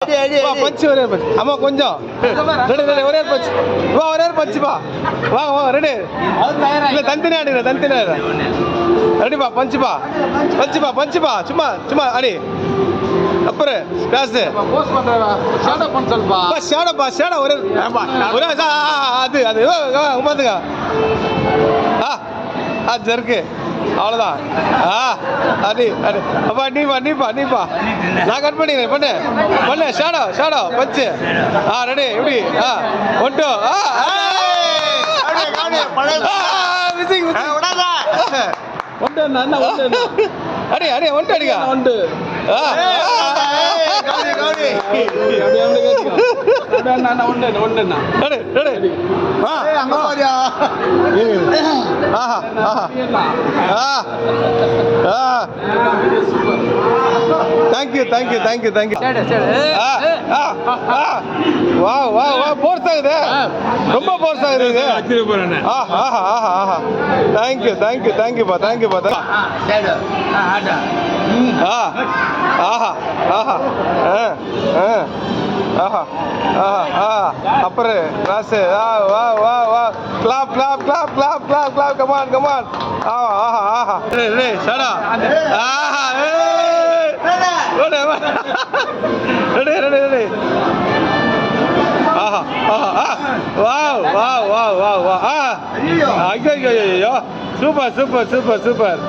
பஞ்சு ஒரே பஞ்சு ஆமா கொஞ்சம் ஒரே பஞ்சு வா ஒரே பஞ்சுப்பா வாங்க வாங்க ரெடி இல்ல தனித்தனியா அடி தனித்தனியா ரெடிப்பா பஞ்சுப்பா பஞ்சுப்பா பஞ்சுப்பா சும்மா சும்மா அடி அப்புறம் காசு ஷேடப்பா ஷேடா ஒரே ஒரே அது அது உமாந்துங்க ஜருக்கு அவ்வளோதான் அடி அடி அப்பா நீப்பா நான் கட் பண்ணிக்கிறேன் பண்ணு ஷேடோ பஞ்சு ரெடி எப்படி ஒன்ட்டு மிஸ்ஸிங் அடி அடி ஒன்ட்டு அடிக்கா ஒன்ட்டு தேங்க்யூ வா போர்ஸ் ஆகுது ரொம்ப போர்ஸ் ஆகுது தேங்க்யூப்பா அப்புறம் ராசு வா கிளாப் கமான் ஷடா ரெடி வா ஐயோ சூப்பர்